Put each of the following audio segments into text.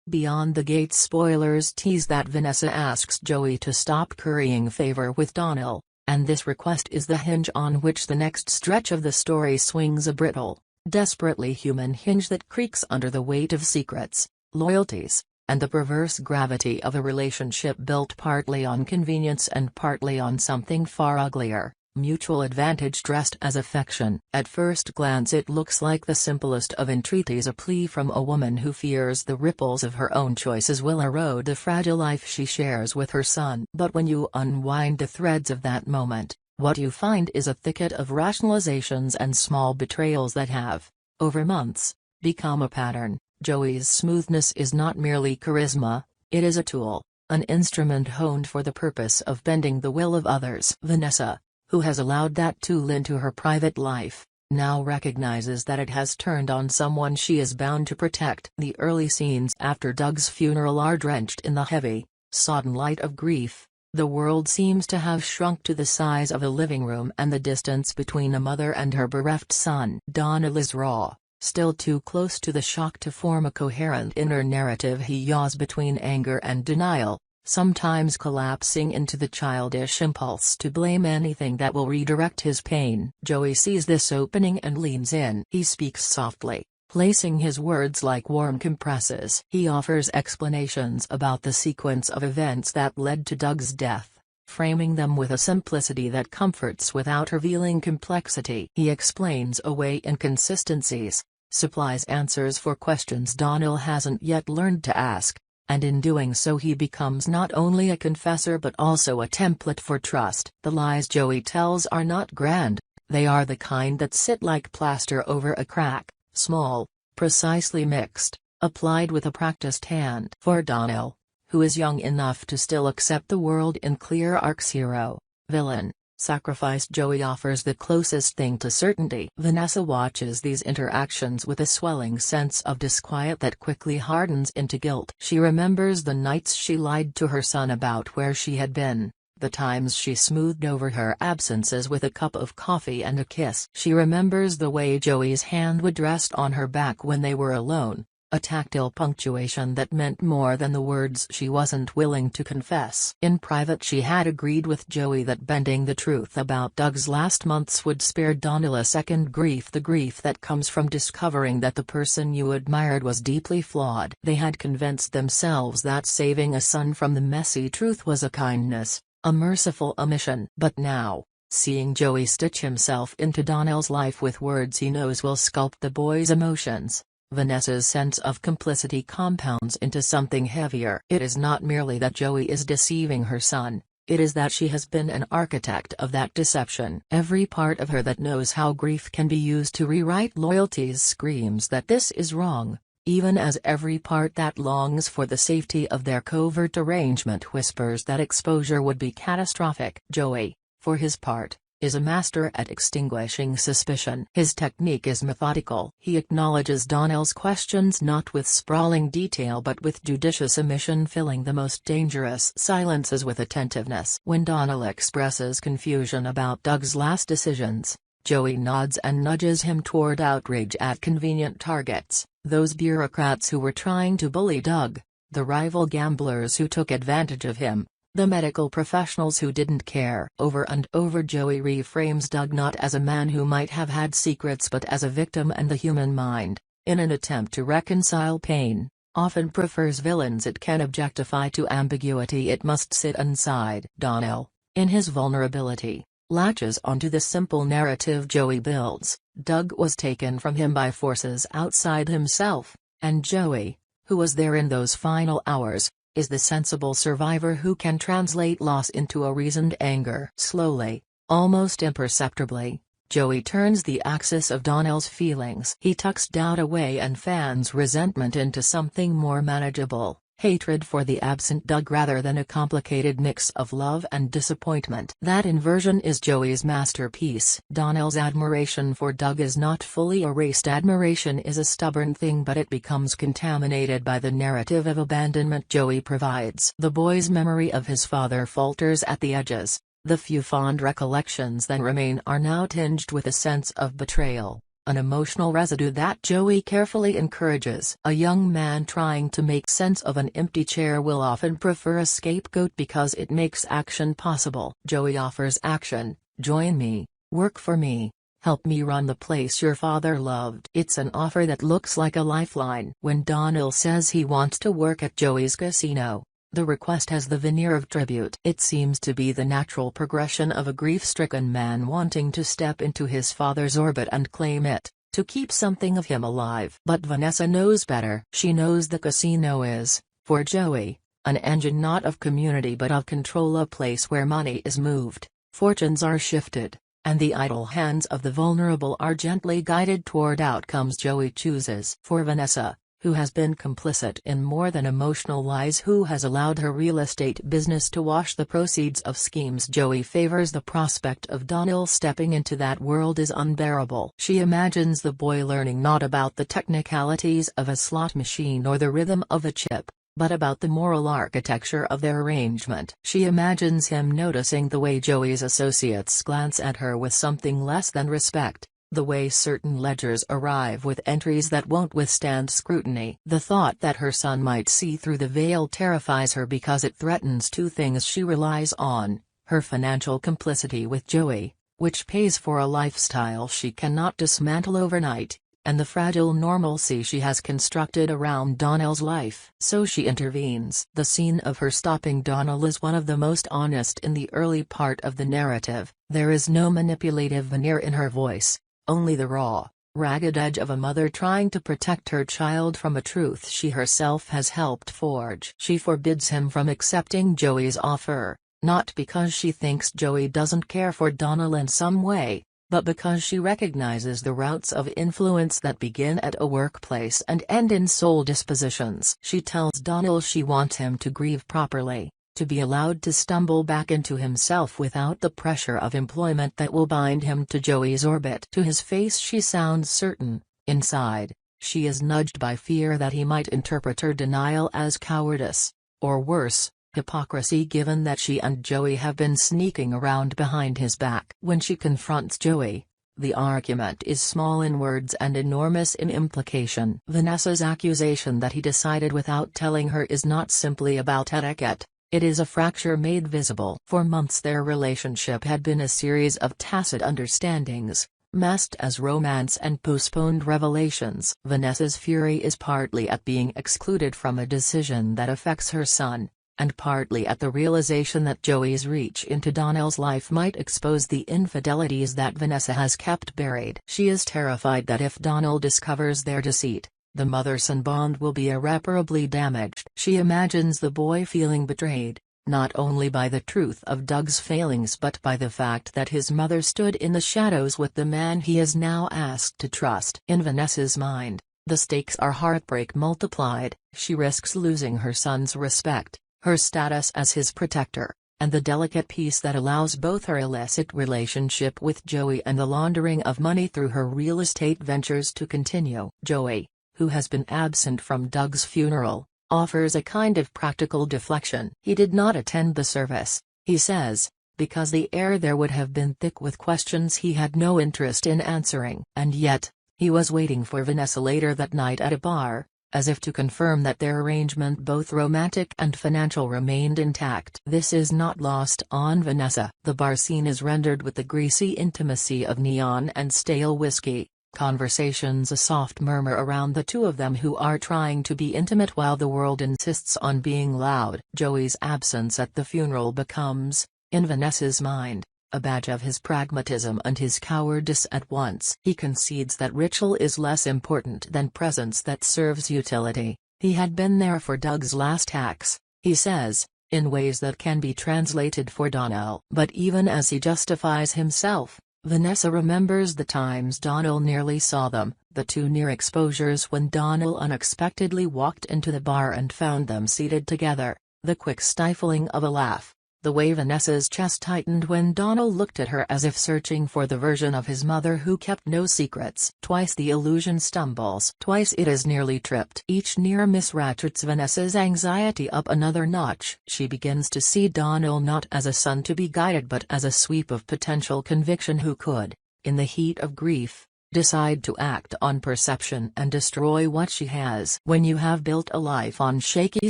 Beyond the Gates spoilers tease that Vanessa asks Joey to stop currying favor with Donnell, and this request is the hinge on which the next stretch of the story swings, a brittle, desperately human hinge that creaks under the weight of secrets, loyalties, and the perverse gravity of a relationship built partly on convenience and partly on something far uglier: mutual advantage dressed as affection. At first glance it looks like the simplest of entreaties, a plea from a woman who fears the ripples of her own choices will erode the fragile life she shares with her son. But when you unwind the threads of that moment, what you find is a thicket of rationalizations and small betrayals that have, over months, become a pattern. Joey's smoothness is not merely charisma, it is a tool, an instrument honed for the purpose of bending the will of others. Vanessa, who has allowed that tool into her private life, now recognizes that it has turned on someone she is bound to protect. The early scenes after Doug's funeral are drenched in the heavy, sodden light of grief. The world seems to have shrunk to the size of a living room, and the distance between a mother and her bereft son. Donnell is raw, still too close to the shock to form a coherent inner narrative. He yaws between anger and denial, sometimes collapsing into the childish impulse to blame anything that will redirect his pain. Joey sees this opening and leans in. He speaks softly, placing his words like warm compresses. He offers explanations about the sequence of events that led to Doug's death, framing them with a simplicity that comforts without revealing complexity. He explains away inconsistencies, supplies answers for questions Donnell hasn't yet learned to ask, and in doing so he becomes not only a confessor but also a template for trust. The lies Joey tells are not grand, they are the kind that sit like plaster over a crack, small, precisely mixed, applied with a practiced hand. For Donnell, who is young enough to still accept the world in clear arcs: hero, villain, sacrifice, Joey offers the closest thing to certainty. Vanessa watches these interactions with a swelling sense of disquiet that quickly hardens into guilt. She remembers the nights she lied to her son about where she had been, the times she smoothed over her absences with a cup of coffee and a kiss. She remembers the way Joey's hand would rest on her back when they were alone, a tactile punctuation that meant more than the words she wasn't willing to confess. In private she had agreed with Joey that bending the truth about Doug's last months would spare Donnell a second grief, the grief that comes from discovering that the person you admired was deeply flawed. They had convinced themselves that saving a son from the messy truth was a kindness, a merciful omission. But now, seeing Joey stitch himself into Donnell's life with words he knows will sculpt the boy's emotions, Vanessa's sense of complicity compounds into something heavier. It is not merely that Joey is deceiving her son, it is that she has been an architect of that deception. Every part of her that knows how grief can be used to rewrite loyalties screams that this is wrong, even as every part that longs for the safety of their covert arrangement whispers that exposure would be catastrophic. Joey, for his part, is a master at extinguishing suspicion. His technique is methodical. He acknowledges Donnell's questions not with sprawling detail but with judicious omission, filling the most dangerous silences with attentiveness. When Donnell expresses confusion about Doug's last decisions, Joey nods and nudges him toward outrage at convenient targets, those bureaucrats who were trying to bully Doug, the rival gamblers who took advantage of him, the medical professionals who didn't care. Over and over Joey reframes Doug not as a man who might have had secrets but as a victim, and the human mind, in an attempt to reconcile pain, often prefers villains it can objectify to ambiguity it must sit inside. Donnell, in his vulnerability, latches onto the simple narrative Joey builds. Doug was taken from him by forces outside himself, and Joey, who was there in those final hours, is the sensible survivor who can translate loss into a reasoned anger. Slowly, almost imperceptibly, Joey turns the axis of Donnell's feelings. He tucks doubt away and fans resentment into something more manageable, hatred for the absent Doug rather than a complicated mix of love and disappointment. That inversion is Joey's masterpiece. Donnell's admiration for Doug is not fully erased. Admiration is a stubborn thing, but it becomes contaminated by the narrative of abandonment Joey provides. The boy's memory of his father falters at the edges. The few fond recollections that remain are now tinged with a sense of betrayal, an emotional residue that Joey carefully encourages. A young man trying to make sense of an empty chair will often prefer a scapegoat because it makes action possible. Joey offers action: join me, work for me, help me run the place your father loved. It's an offer that looks like a lifeline. When Donald says he wants to work at Joey's casino, the request has the veneer of tribute. It seems to be the natural progression of a grief-stricken man wanting to step into his father's orbit and claim it, to keep something of him alive. But Vanessa knows better. She knows the casino is, for Joey, an engine not of community but of control, a place where money is moved, fortunes are shifted, and the idle hands of the vulnerable are gently guided toward outcomes Joey chooses. For Vanessa, who has been complicit in more than emotional lies, who has allowed her real estate business to wash the proceeds of schemes Joey favors, the prospect of Donald stepping into that world is unbearable. She imagines the boy learning not about the technicalities of a slot machine or the rhythm of a chip, but about the moral architecture of their arrangement. She imagines him noticing the way Joey's associates glance at her with something less than respect, the way certain ledgers arrive with entries that won't withstand scrutiny. The thought that her son might see through the veil terrifies her because it threatens two things she relies on: her financial complicity with Joey, which pays for a lifestyle she cannot dismantle overnight, and the fragile normalcy she has constructed around Donald's life. So she intervenes. The scene of her stopping Donald is one of the most honest in the early part of the narrative. There is no manipulative veneer in her voice, only the raw, ragged edge of a mother trying to protect her child from a truth she herself has helped forge. She forbids him from accepting Joey's offer, not because she thinks Joey doesn't care for Donald in some way, but because she recognizes the routes of influence that begin at a workplace and end in soul dispositions. She tells Donald she wants him to grieve properly, to be allowed to stumble back into himself without the pressure of employment that will bind him to Joey's orbit. To his face she sounds certain; inside, she is nudged by fear that he might interpret her denial as cowardice, or worse, hypocrisy, given that she and Joey have been sneaking around behind his back. When she confronts Joey, the argument is small in words and enormous in implication. Vanessa's accusation that he decided without telling her is not simply about etiquette. It is a fracture made visible. For months their relationship had been a series of tacit understandings, masked as romance and postponed revelations. Vanessa's fury is partly at being excluded from a decision that affects her son, and partly at the realization that Joey's reach into Donald's life might expose the infidelities that Vanessa has kept buried. She is terrified that if Donald discovers their deceit, the mother-son bond will be irreparably damaged. She imagines the boy feeling betrayed, not only by the truth of Doug's failings but by the fact that his mother stood in the shadows with the man he is now asked to trust. In Vanessa's mind, the stakes are heartbreak multiplied. She risks losing her son's respect, her status as his protector, and the delicate peace that allows both her illicit relationship with Joey and the laundering of money through her real estate ventures to continue. Joey, who has been absent from Doug's funeral, offers a kind of practical deflection. He did not attend the service, he says, because the air there would have been thick with questions he had no interest in answering. And yet, he was waiting for Vanessa later that night at a bar, as if to confirm that their arrangement, both romantic and financial, remained intact. This is not lost on Vanessa. The bar scene is rendered with the greasy intimacy of neon and stale whiskey. Conversations, a soft murmur around the two of them who are trying to be intimate while the world insists on being loud. Joey's absence at the funeral becomes, in Vanessa's mind, a badge of his pragmatism and his cowardice at once. He concedes that ritual is less important than presence that serves utility. He had been there for Doug's last acts, he says, in ways that can be translated for Donald. But even as he justifies himself, Vanessa remembers the times Donald nearly saw them, the two near exposures when Donald unexpectedly walked into the bar and found them seated together, the quick stifling of a laugh, the way Vanessa's chest tightened when Donald looked at her as if searching for the version of his mother who kept no secrets. Twice the illusion stumbles. Twice it is nearly tripped. Each near miss ratchets Vanessa's anxiety up another notch. She begins to see Donald not as a son to be guided but as a sweep of potential conviction who could, in the heat of grief, decide to act on perception and destroy what she has. When you have built a life on shaky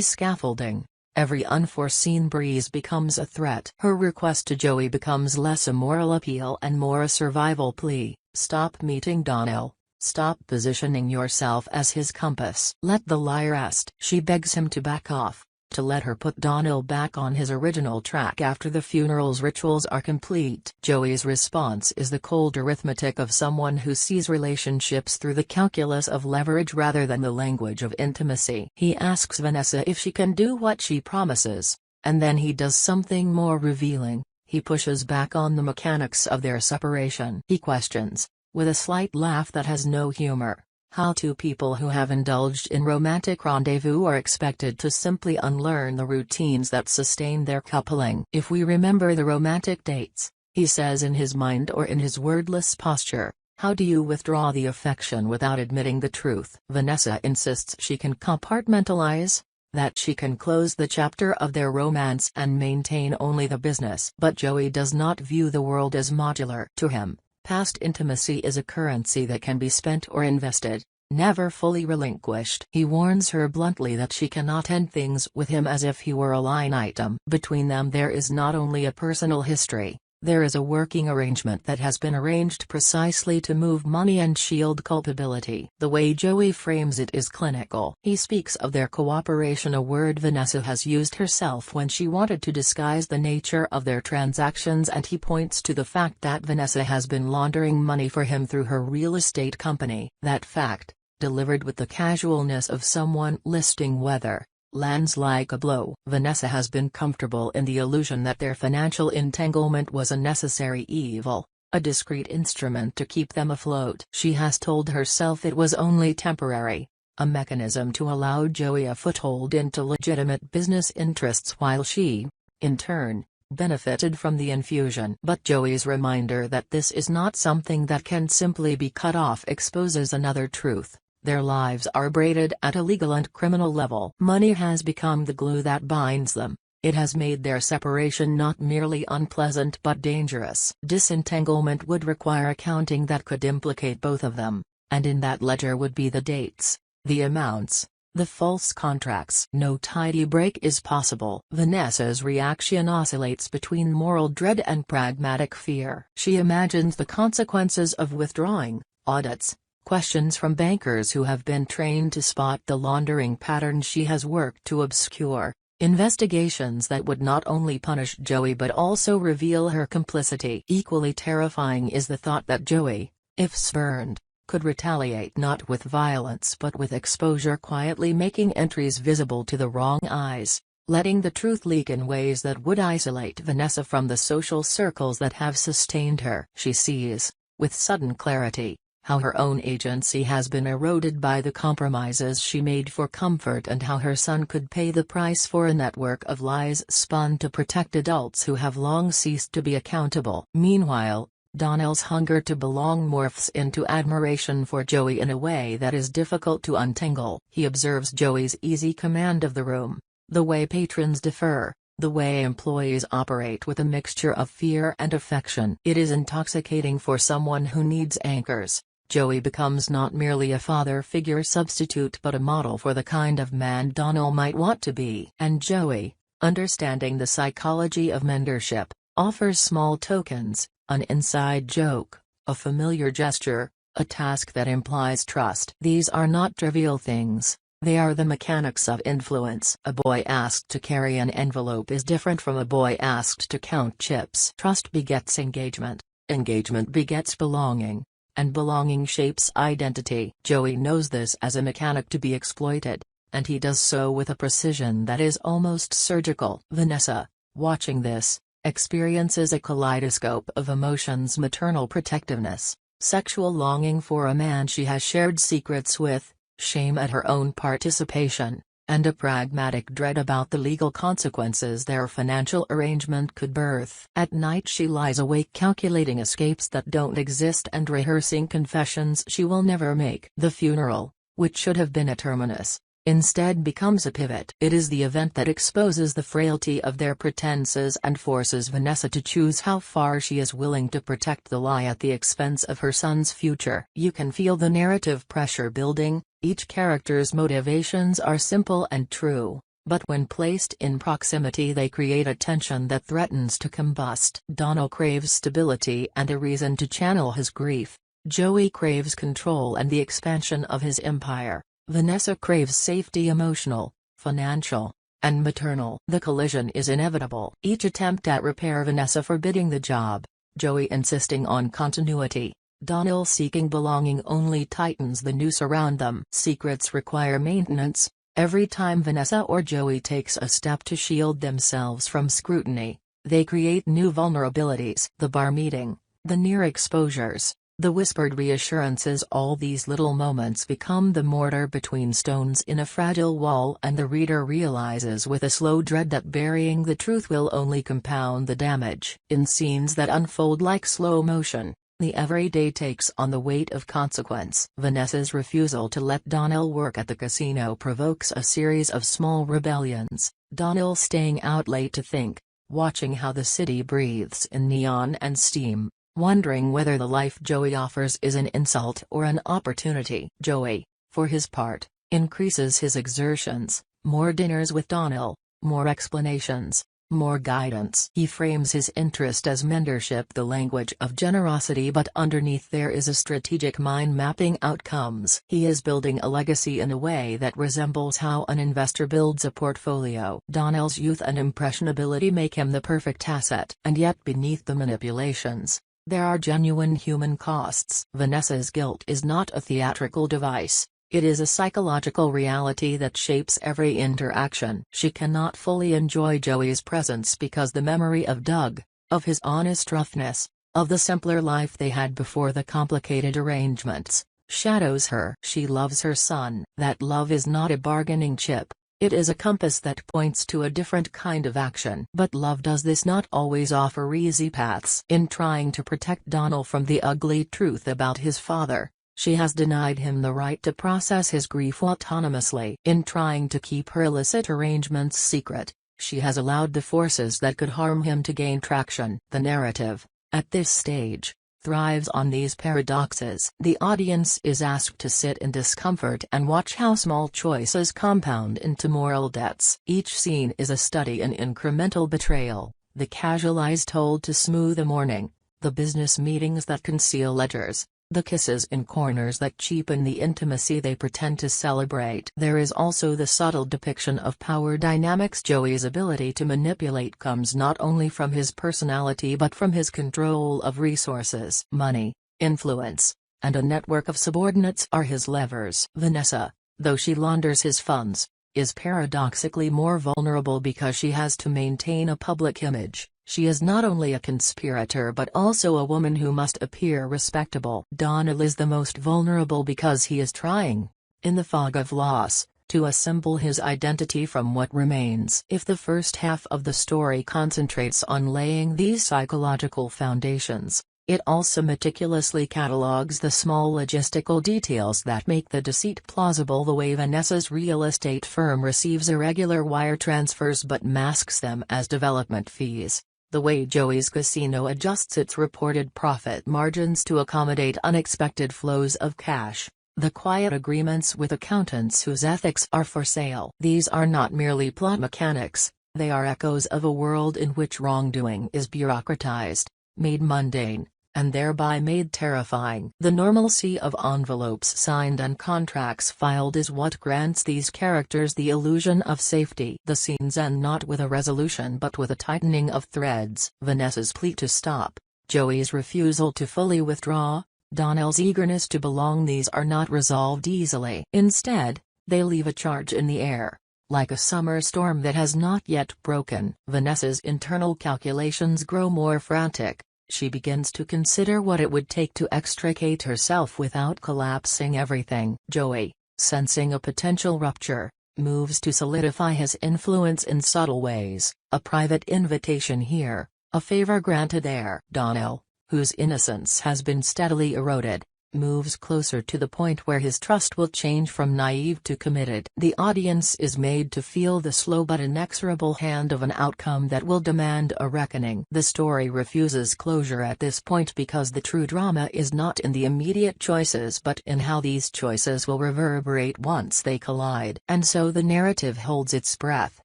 scaffolding, every unforeseen breeze becomes a threat. Her request to Joey becomes less a moral appeal and more a survival plea. Stop meeting Donnell. Stop positioning yourself as his compass. Let the lie rest. She begs him to back off, to let her put Donnell back on his original track after the funeral's rituals are complete. Joey's response is the cold arithmetic of someone who sees relationships through the calculus of leverage rather than the language of intimacy. He asks Vanessa if she can do what she promises, and then he does something more revealing. He pushes back on the mechanics of their separation. He questions, with a slight laugh that has no humor, how two people who have indulged in romantic rendezvous are expected to simply unlearn the routines that sustain their coupling. If we remember the romantic dates, he says in his mind or in his wordless posture, how do you withdraw the affection without admitting the truth? Vanessa insists she can compartmentalize, that she can close the chapter of their romance and maintain only the business. But Joey does not view the world as modular. To him, past intimacy is a currency that can be spent or invested, never fully relinquished. He warns her bluntly that she cannot end things with him as if he were a line item. Between them there is not only a personal history, there is a working arrangement that has been arranged precisely to move money and shield culpability. The way Joey frames it is clinical. He speaks of their cooperation, a word Vanessa has used herself when she wanted to disguise the nature of their transactions, and he points to the fact that Vanessa has been laundering money for him through her real estate company. That fact, delivered with the casualness of someone listing weather, lands like a blow. Vanessa has been comfortable in the illusion that their financial entanglement was a necessary evil, a discreet instrument to keep them afloat. She has told herself it was only temporary, a mechanism to allow Joey a foothold into legitimate business interests while she, in turn, benefited from the infusion. But Joey's reminder that this is not something that can simply be cut off exposes another truth. Their lives are braided at a legal and criminal level. Money has become the glue that binds them. It has made their separation not merely unpleasant but dangerous. Disentanglement would require accounting that could implicate both of them, and in that ledger would be the dates, the amounts, the false contracts. No tidy break is possible. Vanessa's reaction oscillates between moral dread and pragmatic fear. She imagines the consequences of withdrawing: audits, questions from bankers who have been trained to spot the laundering patterns she has worked to obscure, investigations that would not only punish Joey but also reveal her complicity. Equally terrifying is the thought that Joey, if spurned, could retaliate not with violence but with exposure, quietly making entries visible to the wrong eyes, letting the truth leak in ways that would isolate Vanessa from the social circles that have sustained her. She sees, with sudden clarity, how her own agency has been eroded by the compromises she made for comfort, and how her son could pay the price for a network of lies spun to protect adults who have long ceased to be accountable. Meanwhile, Donnell's hunger to belong morphs into admiration for Joey in a way that is difficult to untangle. He observes Joey's easy command of the room, the way patrons defer, the way employees operate with a mixture of fear and affection. It is intoxicating for someone who needs anchors. Joey becomes not merely a father figure substitute but a model for the kind of man Donnell might want to be. And Joey, understanding the psychology of mentorship, offers small tokens, an inside joke, a familiar gesture, a task that implies trust. These are not trivial things, they are the mechanics of influence. A boy asked to carry an envelope is different from a boy asked to count chips. Trust begets engagement, engagement begets belonging, and belonging shapes identity. Joey knows this as a mechanic to be exploited, and he does so with a precision that is almost surgical. Vanessa, watching this, experiences a kaleidoscope of emotions: maternal protectiveness, sexual longing for a man she has shared secrets with, shame at her own participation, and a pragmatic dread about the legal consequences their financial arrangement could birth. At night she lies awake calculating escapes that don't exist and rehearsing confessions she will never make. The funeral, which should have been a terminus, instead becomes a pivot. It is the event that exposes the frailty of their pretenses and forces Vanessa to choose how far she is willing to protect the lie at the expense of her son's future. You can feel the narrative pressure building. Each character's motivations are simple and true, but when placed in proximity they create a tension that threatens to combust. Donald craves stability and a reason to channel his grief. Joey craves control and the expansion of his empire. Vanessa craves safety, emotional, financial, and maternal. The collision is inevitable. Each attempt at repair, Vanessa forbidding the job, Joey insisting on continuity, Donald seeking belonging, only tightens the noose around them. Secrets require maintenance. Every time Vanessa or Joey takes a step to shield themselves from scrutiny, they create new vulnerabilities. The bar meeting, the near exposures, the whispered reassurances, all these little moments become the mortar between stones in a fragile wall, and the reader realizes with a slow dread that burying the truth will only compound the damage. In scenes that unfold like slow motion, the everyday takes on the weight of consequence. Vanessa's refusal to let Donald work at the casino provokes a series of small rebellions. Donald staying out late to think, watching how the city breathes in neon and steam, wondering whether the life Joey offers is an insult or an opportunity. Joey, for his part, increases his exertions, more dinners with Donald, more explanations, more guidance. He frames his interest as mentorship, the language of generosity, but underneath there is a strategic mind mapping outcomes. He is building a legacy in a way that resembles how an investor builds a portfolio. Donald's youth and impressionability make him the perfect asset, and yet beneath the manipulations, there are genuine human costs. Vanessa's guilt is not a theatrical device, it is a psychological reality that shapes every interaction. She cannot fully enjoy Joey's presence because the memory of Doug, of his honest roughness, of the simpler life they had before the complicated arrangements, shadows her. She loves her son. That love is not a bargaining chip. It is a compass that points to a different kind of action. But love does this not always offer easy paths. In trying to protect Donald from the ugly truth about his father, she has denied him the right to process his grief autonomously. In trying to keep her illicit arrangements secret, she has allowed the forces that could harm him to gain traction. The narrative, at this stage, thrives on these paradoxes. The audience is asked to sit in discomfort and watch how small choices compound into moral debts. Each scene is a study in incremental betrayal, the casual lies told to smooth a morning, the business meetings that conceal ledgers, the kisses in corners that cheapen the intimacy they pretend to celebrate. There is also the subtle depiction of power dynamics. Joey's ability to manipulate comes not only from his personality but from his control of resources. Money, influence, and a network of subordinates are his levers. Vanessa, though she launders his funds, is paradoxically more vulnerable because she has to maintain a public image. She is not only a conspirator but also a woman who must appear respectable. Donald is the most vulnerable because he is trying, in the fog of loss, to assemble his identity from what remains. If the first half of the story concentrates on laying these psychological foundations, it also meticulously catalogues the small logistical details that make the deceit plausible. The way Vanessa's real estate firm receives irregular wire transfers but masks them as development fees. The way Joey's casino adjusts its reported profit margins to accommodate unexpected flows of cash. The quiet agreements with accountants whose ethics are for sale. These are not merely plot mechanics, they are echoes of a world in which wrongdoing is bureaucratized, made mundane, and thereby made terrifying. The normalcy of envelopes signed and contracts filed is what grants these characters the illusion of safety. The scenes end not with a resolution but with a tightening of threads. Vanessa's plea to stop, Joey's refusal to fully withdraw, Donald's eagerness to belong, these are not resolved easily. Instead, they leave a charge in the air, like a summer storm that has not yet broken. Vanessa's internal calculations grow more frantic. She begins to consider what it would take to extricate herself without collapsing everything. Joey, sensing a potential rupture, moves to solidify his influence in subtle ways, a private invitation here, a favor granted there. Donald, whose innocence has been steadily eroded, moves closer to the point where his trust will change from naive to committed. The audience is made to feel the slow but inexorable hand of an outcome that will demand a reckoning. The story refuses closure at this point because the true drama is not in the immediate choices but in how these choices will reverberate once they collide. And so the narrative holds its breath.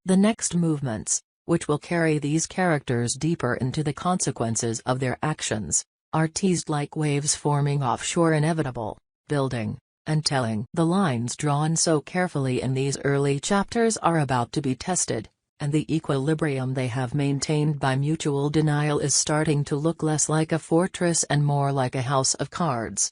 The next movements, which will carry these characters deeper into the consequences of their actions, are teased like waves forming offshore, inevitable, building, and telling. The lines drawn so carefully in these early chapters are about to be tested, and the equilibrium they have maintained by mutual denial is starting to look less like a fortress and more like a house of cards.